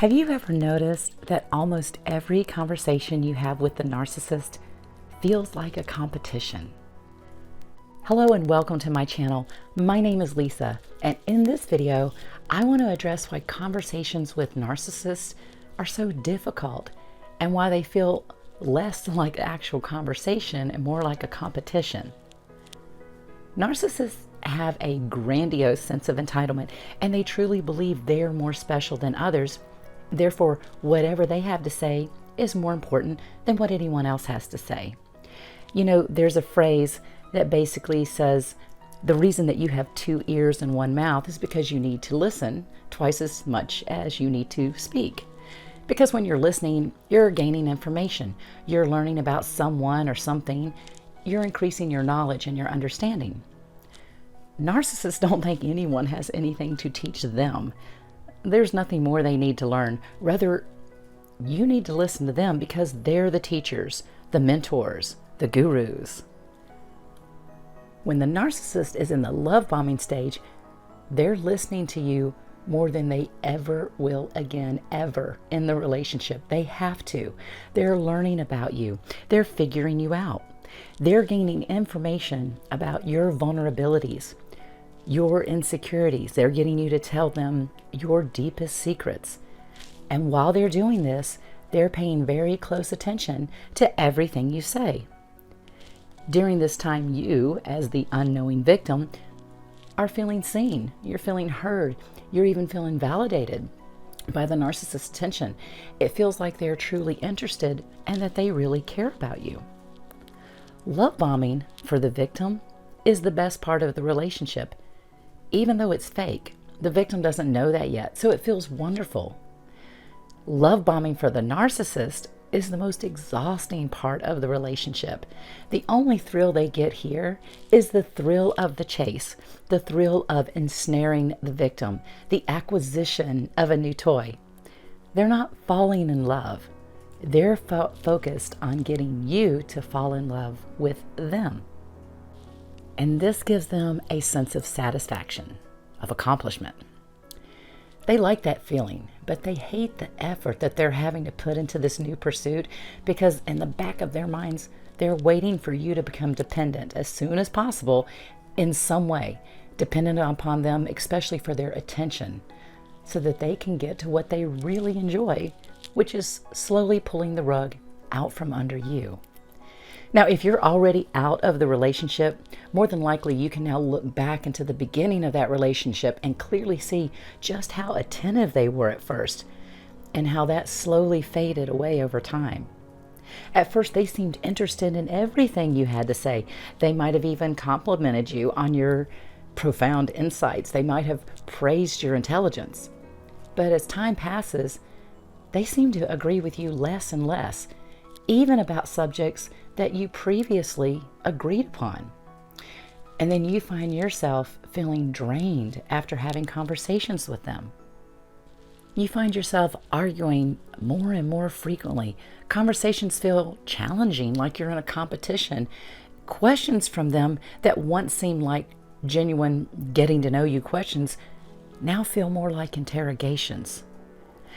Have you ever noticed that almost every conversation you have with the narcissist feels like a competition? Hello and welcome to my channel. My name is Lisa, and in this video, I want to address why conversations with narcissists are so difficult and why they feel less like actual conversation and more like a competition. Narcissists have a grandiose sense of entitlement, and they truly believe they're more special than others. Therefore, whatever they have to say is more important than what anyone else has to say. You know, there's a phrase that basically says the reason that you have two ears and one mouth is because you need to listen twice as much as you need to speak. Because when you're listening, you're gaining information, you're learning about someone or something, you're increasing your knowledge and your understanding. Narcissists don't think anyone has anything to teach them. There's nothing more they need to learn. Rather, you need to listen to them because they're the teachers, the mentors, the gurus. When the narcissist is in the love bombing stage, they're listening to you more than they ever will again, ever in the relationship. They have to. They're learning about you. They're figuring you out. They're gaining information about your vulnerabilities, your insecurities. They're getting you to tell them your deepest secrets. And while they're doing this, they're paying very close attention to everything you say. During this time, you, as the unknowing victim, are feeling seen. You're feeling heard. You're even feeling validated by the narcissist's attention. It feels like they're truly interested and that they really care about you. Love bombing for the victim is the best part of the relationship. Even though it's fake, the victim doesn't know that yet, so it feels wonderful. Love bombing for the narcissist is the most exhausting part of the relationship. The only thrill they get here is the thrill of the chase, the thrill of ensnaring the victim, the acquisition of a new toy. They're not falling in love. They're focused on getting you to fall in love with them. And this gives them a sense of satisfaction, of accomplishment. They like that feeling, but they hate the effort that they're having to put into this new pursuit because in the back of their minds, they're waiting for you to become dependent as soon as possible in some way, dependent upon them, especially for their attention, so that they can get to what they really enjoy, which is slowly pulling the rug out from under you. Now, if you're already out of the relationship, more than likely you can now look back into the beginning of that relationship and clearly see just how attentive they were at first and how that slowly faded away over time. At first, they seemed interested in everything you had to say. They might have even complimented you on your profound insights. They might have praised your intelligence. But as time passes, they seem to agree with you less and less, even about subjects that you previously agreed upon. And then you find yourself feeling drained after having conversations with them. You find yourself arguing more and more frequently. Conversations feel challenging, like you're in a competition. Questions from them that once seemed like genuine getting to know you questions now feel more like interrogations.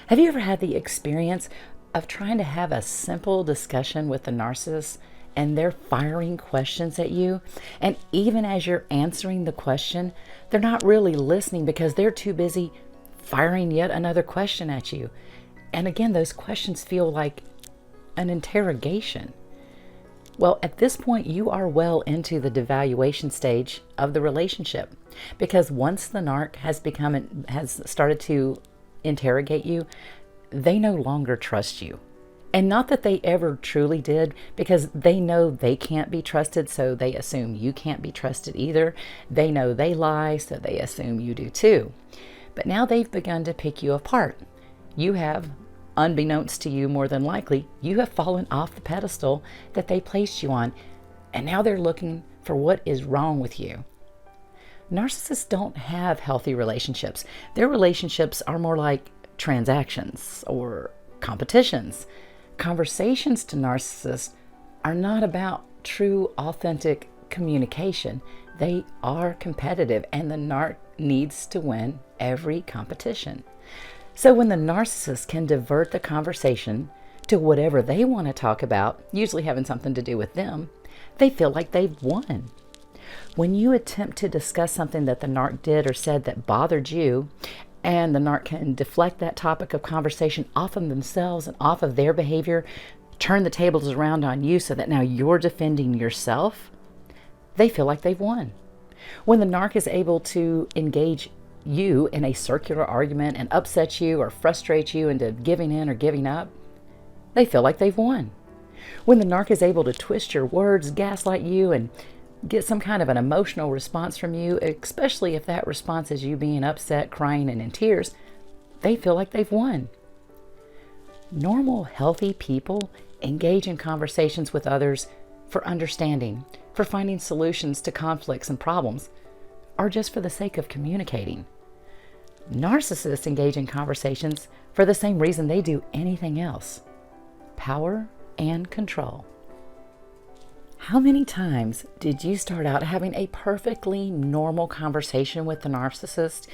Have you ever had the experience of trying to have a simple discussion with the narcissist and they're firing questions at you? And even as you're answering the question, they're not really listening because they're too busy firing yet another question at you. And again, those questions feel like an interrogation. Well, at this point, you are well into the devaluation stage of the relationship, because once the narc has started to interrogate you, they no longer trust you. And not that they ever truly did, because they know they can't be trusted, so they assume you can't be trusted either. They know they lie, so they assume you do too. But now they've begun to pick you apart. You have, unbeknownst to you more than likely, you have fallen off the pedestal that they placed you on, and now they're looking for what is wrong with you. Narcissists don't have healthy relationships. Their relationships are more like transactions or competitions. Conversations to narcissists are not about true, authentic communication. They are competitive, and the narc needs to win every competition. So when the narcissist can divert the conversation to whatever they want to talk about, usually having something to do with them, they feel like they've won. When you attempt to discuss something that the narc did or said that bothered you, and the narc can deflect that topic of conversation off of themselves and off of their behavior, turn the tables around on you so that now you're defending yourself, they feel like they've won. When the narc is able to engage you in a circular argument and upset you or frustrate you into giving in or giving up, they feel like they've won. When the narc is able to twist your words, gaslight you, and get some kind of an emotional response from you, especially if that response is you being upset, crying, and in tears, they feel like they've won. Normal, healthy people engage in conversations with others for understanding, for finding solutions to conflicts and problems, or just for the sake of communicating. Narcissists engage in conversations for the same reason they do anything else: power and control. How many times did you start out having a perfectly normal conversation with the narcissist,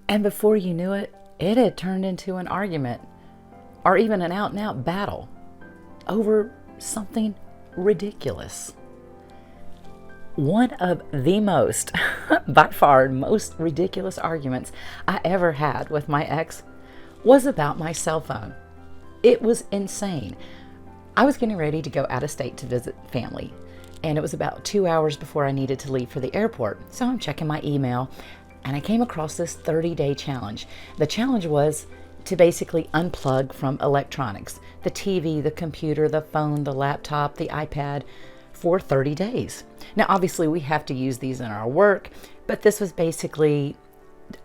and before you knew it, it had turned into an argument or even an out-and-out battle over something ridiculous? One of the most, by far, most ridiculous arguments I ever had with my ex was about my cell phone. It was insane. I was getting ready to go out of state to visit family, and it was about 2 hours before I needed to leave for the airport. So I'm checking my email, and I came across this 30-day challenge. The challenge was to basically unplug from electronics, the TV, the computer, the phone, the laptop, the iPad, for 30 days. Now, obviously, we have to use these in our work, but this was basically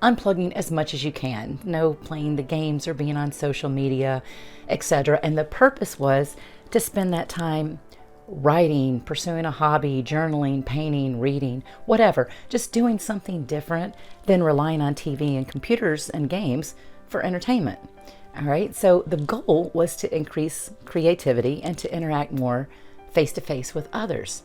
unplugging as much as you can. No playing the games or being on social media, etc. And the purpose was to spend that time writing, pursuing a hobby, journaling, painting, reading, whatever. Just doing something different than relying on TV and computers and games for entertainment. All right, so the goal was to increase creativity and to interact more face-to-face with others.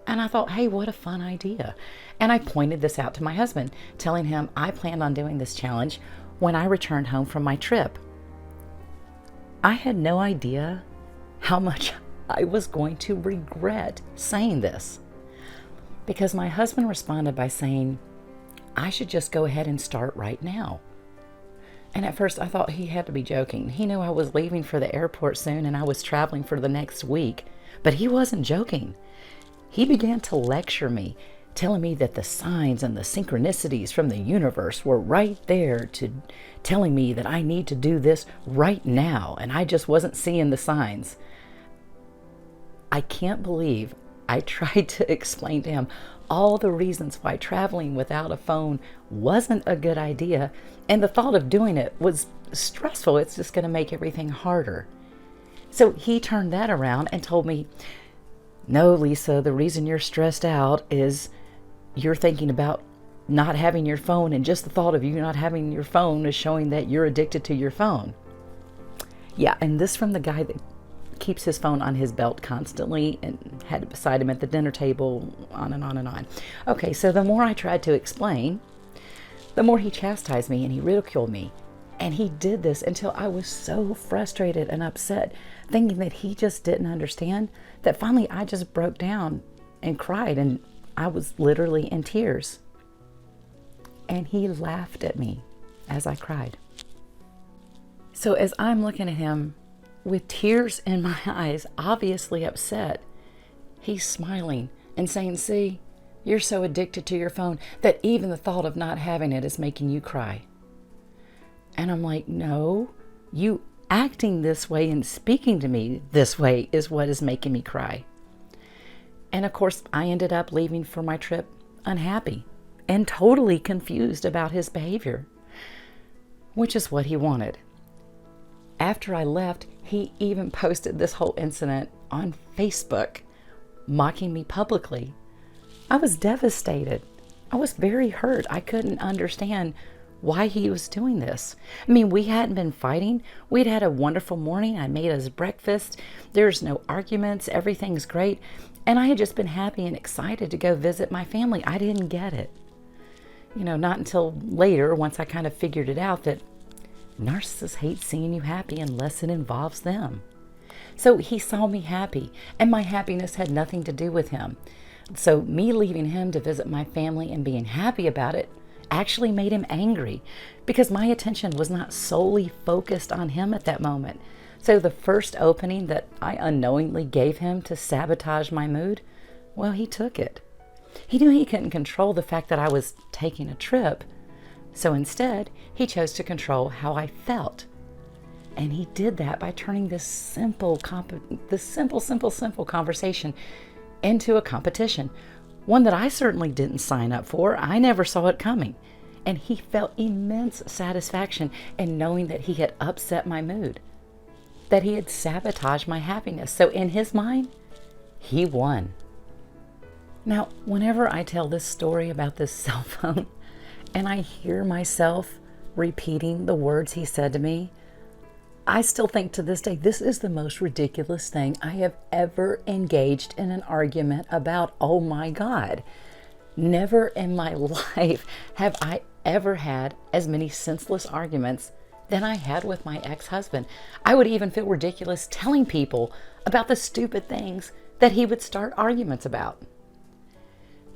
And I thought, hey, what a fun idea. And I pointed this out to my husband, telling him I planned on doing this challenge when I returned home from my trip. I had no idea how much I was going to regret saying this, because my husband responded by saying, I should just go ahead and start right now. And at first I thought he had to be joking. He knew I was leaving for the airport soon and I was traveling for the next week, but he wasn't joking. He began to lecture me, telling me that the signs and the synchronicities from the universe were right there, to telling me that I need to do this right now, and I just wasn't seeing the signs. I can't believe I tried to explain to him all the reasons why traveling without a phone wasn't a good idea, and the thought of doing it was stressful. It's just going to make everything harder. So he turned that around and told me, no, Lisa, the reason you're stressed out is you're thinking about not having your phone, and just the thought of you not having your phone is showing that you're addicted to your phone. Yeah, and this from the guy that keeps his phone on his belt constantly and had it beside him at the dinner table, on and on and on. Okay, so the more I tried to explain, the more he chastised me and he ridiculed me. And he did this until I was so frustrated and upset, thinking that he just didn't understand, that finally I just broke down and cried, and I was literally in tears. And he laughed at me as I cried. So as I'm looking at him with tears in my eyes, obviously upset, he's smiling and saying, see, you're so addicted to your phone that even the thought of not having it is making you cry. And I'm like, no, you acting this way and speaking to me this way is what is making me cry. And of course, I ended up leaving for my trip unhappy and totally confused about his behavior, which is what he wanted. After I left, he even posted this whole incident on Facebook, mocking me publicly. I was devastated. I was very hurt. I couldn't understand why he was doing this. I mean, we hadn't been fighting. We'd had a wonderful morning. I made us breakfast. There's no arguments. Everything's great. And I had just been happy and excited to go visit my family. I didn't get it. Not until later, once I kind of figured it out, that Narcissists hate seeing you happy unless it involves them. So he saw me happy, and my happiness had nothing to do with him. So me leaving him to visit my family and being happy about it actually made him angry because my attention was not solely focused on him at that moment. So the first opening that I unknowingly gave him to sabotage my mood, well, he took it. He knew he couldn't control the fact that I was taking a trip. So instead, he chose to control how I felt. And he did that by turning this simple conversation into a competition. One that I certainly didn't sign up for. I never saw it coming. And he felt immense satisfaction in knowing that he had upset my mood, that he had sabotaged my happiness. So in his mind, he won. Now, whenever I tell this story about this cell phone and I hear myself repeating the words he said to me, I still think to this day, this is the most ridiculous thing I have ever engaged in an argument about. Oh my God. Never in my life have I ever had as many senseless arguments than I had with my ex-husband. I would even feel ridiculous telling people about the stupid things that he would start arguments about.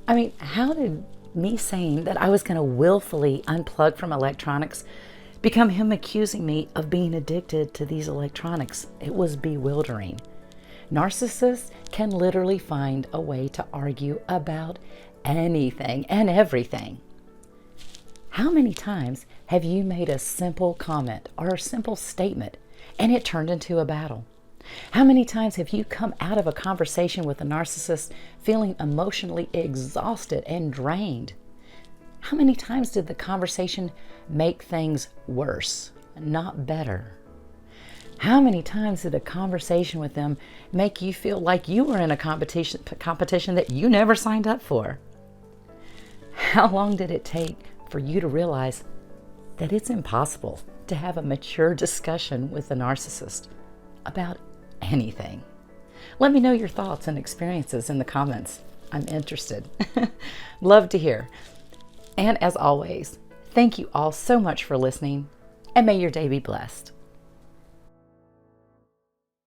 I mean, how did me saying that I was going to willfully unplug from electronics become him accusing me of being addicted to these electronics? It was bewildering. Narcissists can literally find a way to argue about anything and everything. How many times have you made a simple comment or a simple statement and it turned into a battle? How many times have you come out of a conversation with a narcissist feeling emotionally exhausted and drained? How many times did the conversation make things worse, not better? How many times did a conversation with them make you feel like you were in a competition that you never signed up for? How long did it take for you to realize that it's impossible to have a mature discussion with a narcissist about anything? Let me know your thoughts and experiences in the comments. I'm interested. Love to hear. And as always, thank you all so much for listening, and may your day be blessed.